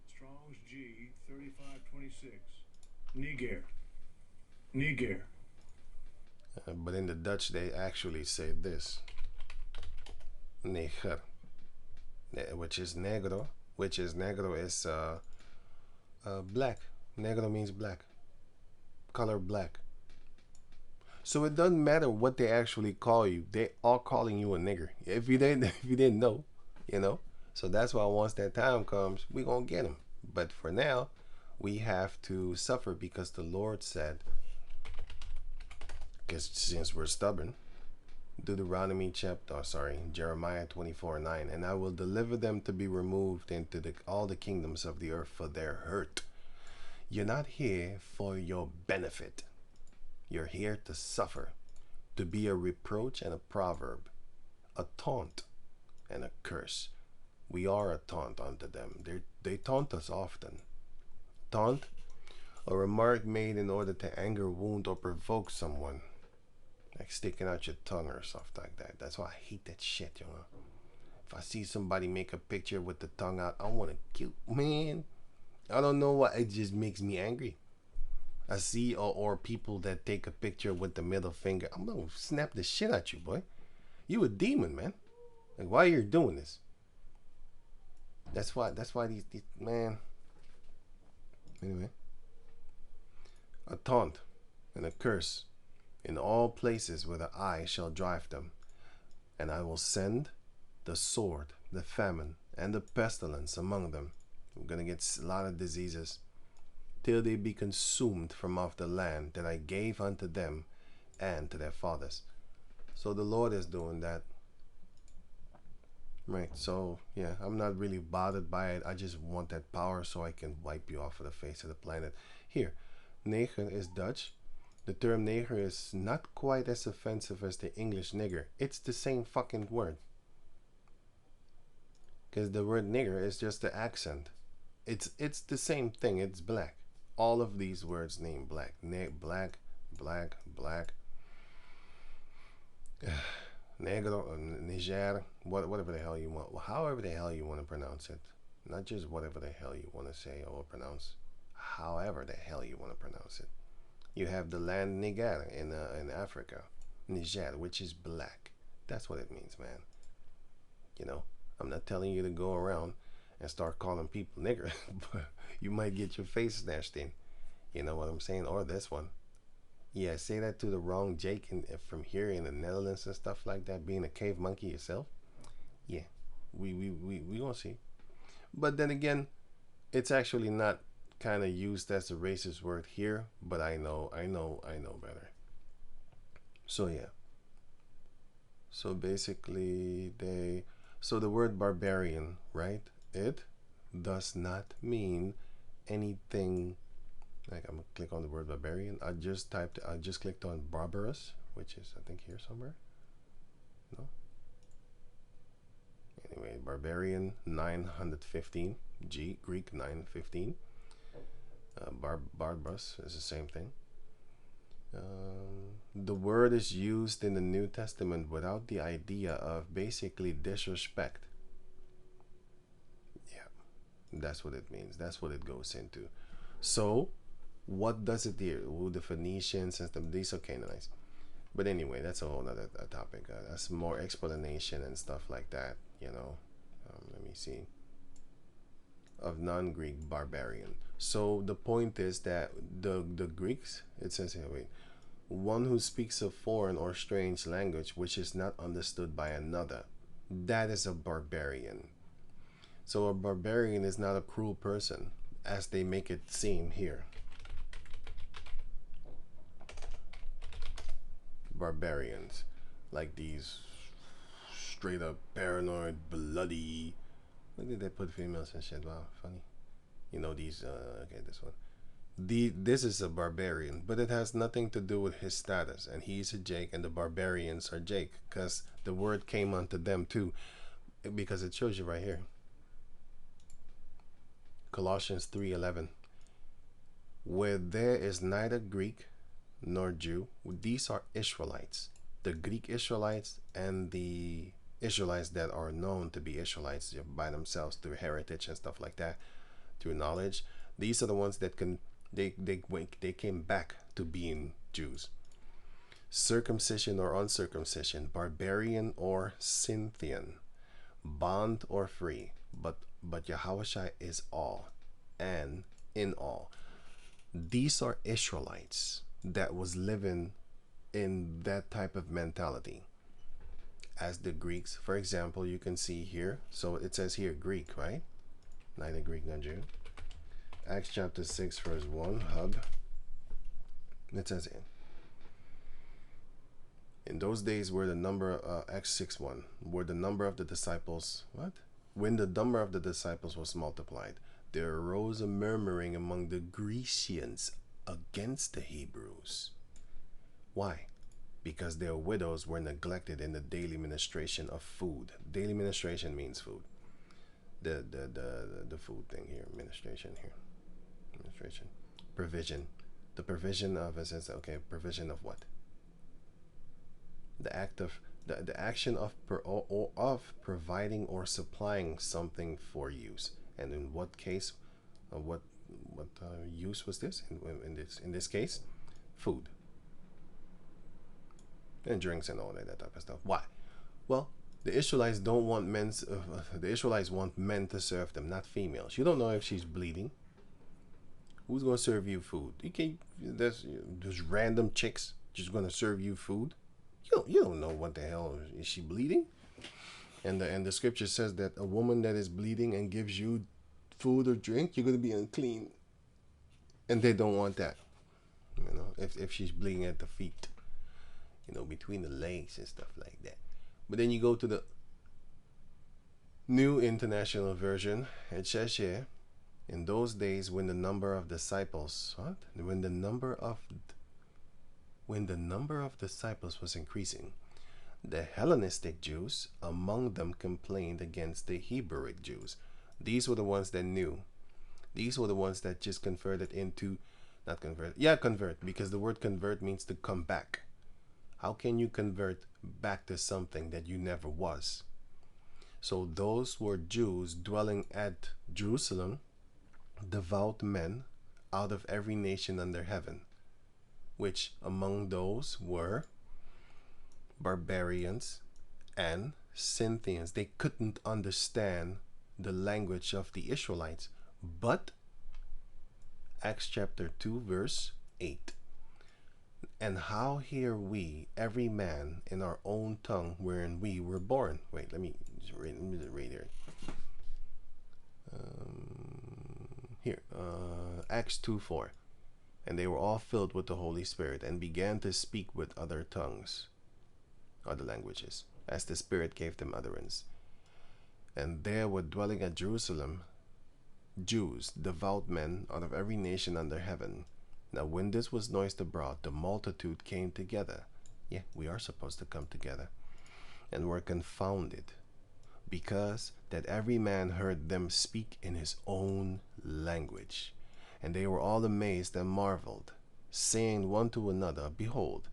Strong's G 3526. Niger. But in the Dutch, they actually say this. Neger. Which is negro. Negro is black. Negro means black. Color black. So it doesn't matter what they actually call you. They are calling you a nigger. If you didn't know, So that's why once that time comes, we're going to get them. But for now, we have to suffer because the Lord said, because since we're stubborn, Jeremiah 24:9, and I will deliver them to be removed into all the kingdoms of the earth for their hurt. You're not here for your benefit. You're here to suffer, to be a reproach and a proverb, a taunt and a curse. We are a taunt unto them. They taunt us often. Taunt, a remark made in order to anger, wound, or provoke someone. Like sticking out your tongue or stuff like that. That's why I hate that shit, If I see somebody make a picture with the tongue out, I want to kill, man. I don't know why, it just makes me angry. I see, or people that take a picture with the middle finger. I'm going to snap the shit at you, boy. You a demon, man. Like, why you're doing this? That's why these man. Anyway. A taunt and a curse in all places where the eye shall drive them. And I will send the sword, the famine, and the pestilence among them. We're going to get a lot of diseases, till they be consumed from off the land that I gave unto them and to their fathers. So the Lord is doing that. Right, so yeah, I'm not really bothered by it. I just want that power so I can wipe you off of the face of the planet. Here, neger is Dutch. The term neger is not quite as offensive as the English nigger. It's the same fucking word. Because the word nigger is just the accent. It's the same thing. It's black. All of these words name black. Black, black, black. Negro, Niger, whatever the hell you want. However the hell you want to pronounce it. Not just whatever the hell you want to say or pronounce. However the hell you want to pronounce it. You have the land Niger in Africa. Niger, which is black. That's what it means, man. You know, I'm not telling you to go around and start calling people nigger, but you might get your face snatched in. You know what I'm saying? Or this one. Yeah, say that to the wrong Jake from here in the Netherlands and stuff like that, being a cave monkey yourself. Yeah, we gonna see. But then again, it's actually not kind of used as a racist word here, but I know better. So yeah. So basically so the word barbarian, right? It does not mean anything. Like, I'm gonna click on the word barbarian. I just clicked on barbarous, which is I think here somewhere. No. Anyway, barbarian 915 G, Greek 915. Barbarous is the same thing. The word is used in the New Testament without the idea of basically disrespect. Yeah, that's what it means. That's what it goes into. So what does it here? Ooh, the Phoenicians and stuff, these are Canaanites. But anyway, that's a whole other topic. That's more explanation and stuff like that, you know. Let me see. Of non-Greek barbarian. So the point is that the Greeks, it says here, wait, one who speaks a foreign or strange language which is not understood by another, that is a barbarian. So a barbarian is not a cruel person, as they make it seem here. Barbarians, like these straight up paranoid, bloody. Where did they put females and shit? Wow, funny. You know these. Okay, this one. This is a barbarian, but it has nothing to do with his status, and he's a Jake, and the barbarians are Jake, because the word came unto them too, because it shows you right here. Colossians 3:11. Where there is neither Greek nor Jew, these are Israelites. The Greek Israelites and the Israelites that are known to be Israelites by themselves through heritage and stuff like that, through knowledge. These are the ones that they came back to being Jews. Circumcision or uncircumcision, barbarian or Scythian, bond or free, but Yahushua is all and in all. These are Israelites that was living in that type of mentality as the Greeks. For example, you can see here, so it says here Greek, right? Neither Greek nor Jew. Acts chapter 6 verse 1, hub. It says in those days were the number, Acts 6:1, were the number of the disciples, what? When the number of the disciples was multiplied, there arose a murmuring among the Grecians against the Hebrews. Why? Because their widows were neglected in the daily ministration of food. Daily ministration means food. The food thing here, ministration here. Administration. Provision. The provision of, it says, okay, provision of what? The act of, the action of providing or supplying something for use. And in what case, what use was this? In this case, food and drinks and all that type of stuff. Why? Well, the Israelites don't want the Israelites want men to serve them, not females. You don't know if she's bleeding. Who's gonna serve you food? You can't. There's random chicks just gonna serve you food. You don't know what the hell is she bleeding. And the scripture says that a woman that is bleeding and gives you food or drink, you're going to be unclean. And they don't want that. You know, if she's bleeding at the feet, you know, between the legs and stuff like that. But then you go to the New International Version, it says here, in those days when the number of disciples, when the number of disciples was increasing, the Hellenistic Jews among them complained against the Hebrewic Jews. These were the ones that knew. These were the ones that just converted into, not convert, yeah, convert, because the word convert means to come back. How can you convert back to something that you never was? So those were Jews dwelling at Jerusalem, devout men out of every nation under heaven, which among those were barbarians and Scythians. They couldn't understand the language of the Israelites. But Acts chapter 2 verse 8, and how hear we every man in our own tongue wherein we were born. Wait, let me read here. Here, Acts 2:4, and they were all filled with the Holy Spirit and began to speak with other tongues, other languages, as the Spirit gave them utterance. And there were dwelling at Jerusalem Jews, devout men out of every nation under heaven. Now when this was noised abroad, the multitude came together. Yeah, we are supposed to come together. And were confounded, because that every man heard them speak in his own language. And they were all amazed and marveled, saying one to another, Behold,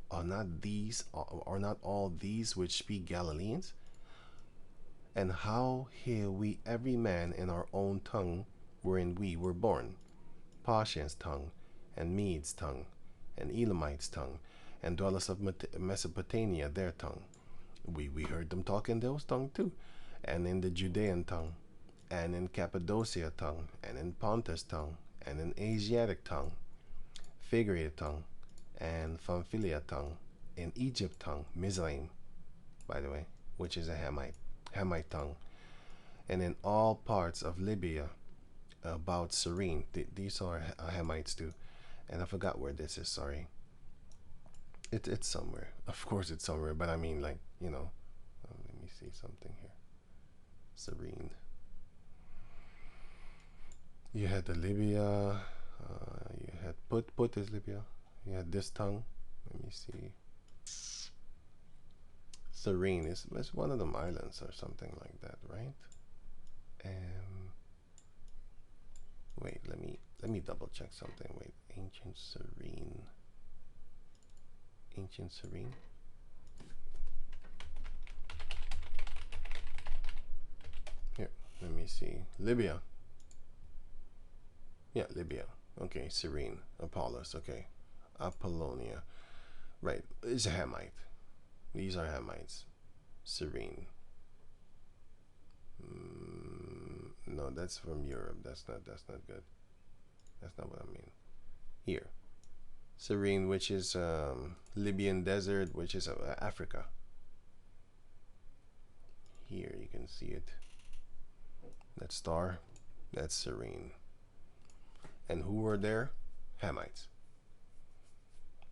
are not all these which speak Galileans? And how hear we every man in our own tongue wherein we were born? Parthians' tongue, and Medes' tongue, and Elamites' tongue, and dwellers of Mesopotamia their tongue. We heard them talk in those tongues too, and in the Judean tongue, and in Cappadocia tongue, and in Pontus tongue, and in Asiatic tongue, Phrygia tongue, and Pamphylia tongue, in Egypt tongue, Mizraim, by the way, which is a Hamite tongue, and in all parts of Libya about Cyrene. These are Hamites too, and I forgot where this is, sorry. It's somewhere. Of course it's somewhere, but I mean, like, you know, let me see something here. Cyrene. You had the Libya, you had Put is Libya. You had this tongue. Let me see. Cyrene is one of them islands or something like that, right? Wait, let me double check something. Wait, ancient Cyrene. Here, let me see. Libya. Yeah, Libya. Okay, Cyrene. Apollos. Okay, Apollonia. Right, it's a Hamite. These are Hamites. Cyrene. No, that's from Europe. That's not good. That's not what I mean. Here, Cyrene, which is Libyan desert, which is Africa. Here you can see it. That star, that's Cyrene. And who were there? Hamites.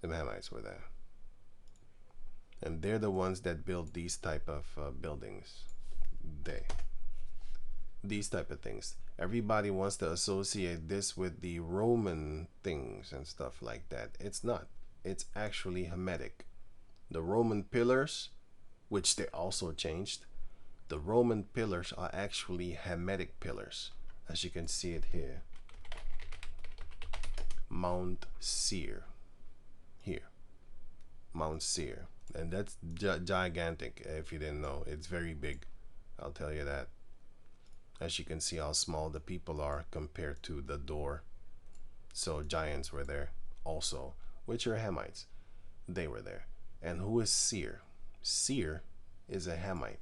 The Hamites were there. And they're the ones that build these type of buildings. These type of things. Everybody wants to associate this with the Roman things and stuff like that. It's not. It's actually Hamitic. The Roman pillars, which they also changed, the Roman pillars are actually Hamitic pillars, as you can see it here. Mount Seir. Here. Mount Seir. And that's gigantic, if you didn't know. It's very big. I'll tell you that. As you can see how small the people are compared to the door. So giants were there also, which are Hamites. They were there. And who is Seir? Seir is a Hamite.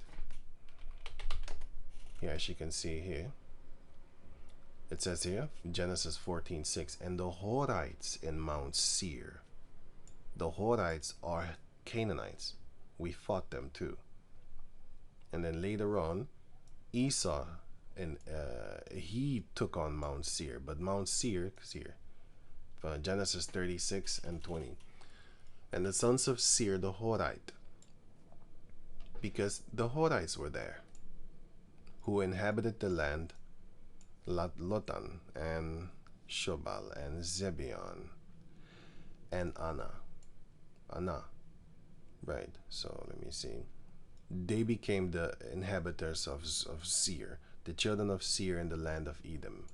Here, as you can see here, it says here, Genesis 14:6, and the Horites in Mount Seir. The Horites are Canaanites. We fought them too. And then later on, Esau, and he took on Mount Seir. But Mount Seir is here, Genesis 36 and 20. And the sons of Seir, the Horite, because the Horites were there, who inhabited the land, Lotan and Shobal and Zebeon and Anna. Right, so let me see. They became the inhabitants of Seir, the children of Seir in the land of Edom.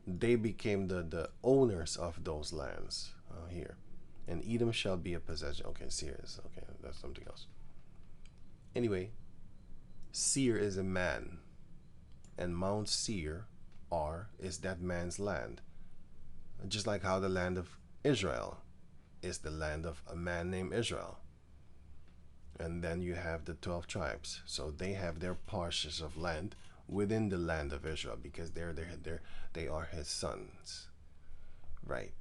They became the owners of those lands here. And Edom shall be a possession. Okay, Seir is, okay, that's something else. Anyway, Seir is a man, and Mount Seir, is that man's land. Just like how the land of Israel is the land of a man named Israel. And then you have the 12 tribes. So they have their portions of land within the land of Israel because they are his sons. Right.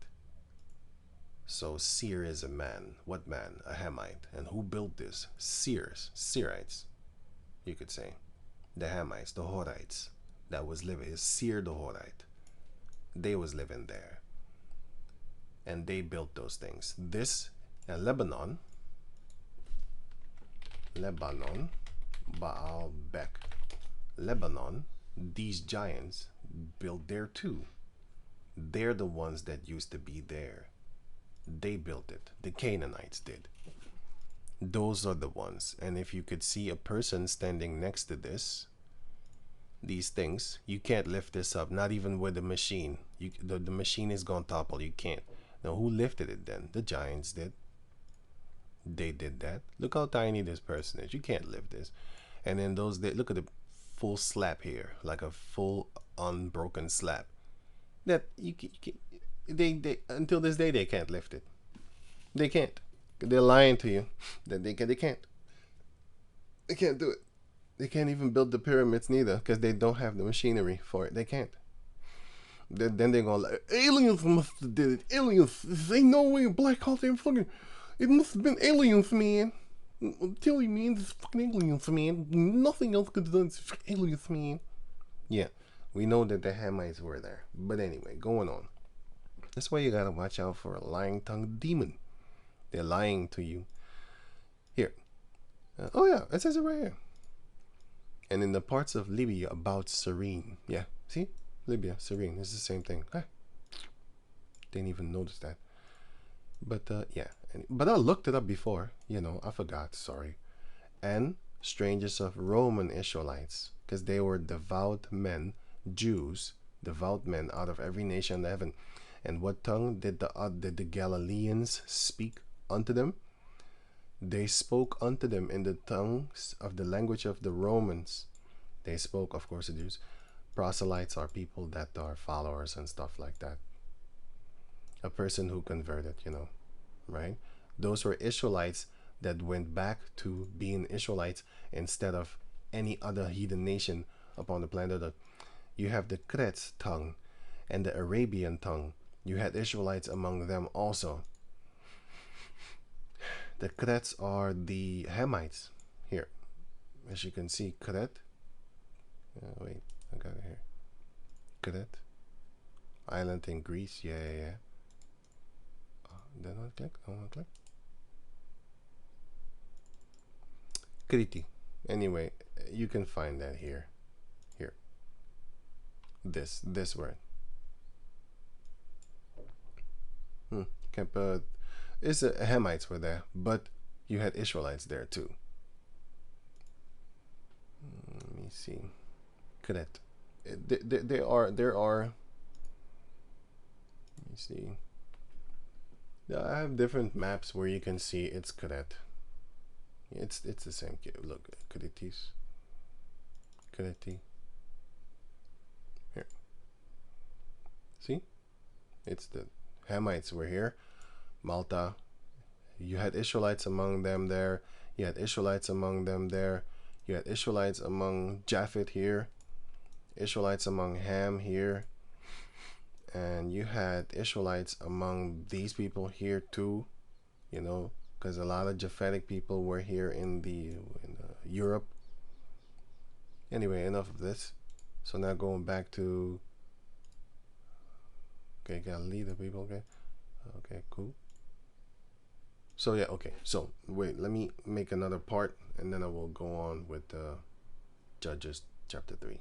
So Seir is a man. What man? A Hamite. And who built this? Seirites, you could say. The Hamites, the Horites. That was living. Is Seir the Horite. They was living there. And they built those things. This, Lebanon, Baalbek, Lebanon, these giants built there too. They're the ones that used to be there. They built it. The Canaanites did. Those are the ones. And if you could see a person standing next to these things, you can't lift this up, not even with a machine. The machine is going to topple. You can't. Now, who lifted it then? The giants did. They did that. Look how tiny this person is. You can't lift this. And then those, look at the full slab here, like a full unbroken slab. That they until this day they can't lift it. They can't. They're lying to you that they can't. They can't do it. They can't even build the pyramids neither because they don't have the machinery for it. They can't. Then they're going like, aliens must have did it. Aliens. There ain't no way a black hole ain't fucking. It must have been aliens, man. I'm telling you, man, this fucking aliens, man. Nothing else could have done. It's aliens, man. Yeah, we know that the Hamites were there. But anyway, going on. That's why you gotta watch out for a lying-tongued demon. They're lying to you. Here. Oh yeah, it says it right here. And in the parts of Libya about Cyrene. Yeah, see? Libya, Cyrene. It's the same thing. Didn't even notice that. But yeah. But I looked it up before. You know, I forgot. Sorry. And strangers of Roman Israelites. Because they were devout men, Jews, devout men out of every nation under heaven. And what tongue did the Galileans speak unto them? They spoke unto them in the tongues of the language of the Romans. They spoke, of course, the Jews. Proselytes are people that are followers and stuff like that. A person who converted, you know, right? Those were Israelites that went back to being Israelites instead of any other heathen nation upon the planet Earth. You have the Kretz tongue and the Arabian tongue. You had Israelites among them also. The Kretz are the Hamites here. As you can see, Kret. Wait, I got it here. Kret. Island in Greece. Yeah. Then I'll click. Kriti. Anyway, you can find that here. Here. This word. It's Hamites were there, but you had Israelites there too. Let me see. Kret. There are. Let me see. I have different maps where you can see it's Kret. It's the same. Look, Kretis. Kreti. Here. See? It's the Hamites were here. Malta. You had Israelites among them there. You had Israelites among them there. You had Israelites among Japheth here. Israelites among Ham here. And you had Israelites among these people here too. You know, because a lot of Japhetic people were here in Europe. Anyway, enough of this. So now going back to, okay, gotta lead the people. Okay, okay, cool. So yeah, okay. So wait, let me make another part, and then I will go on with Judges chapter 3.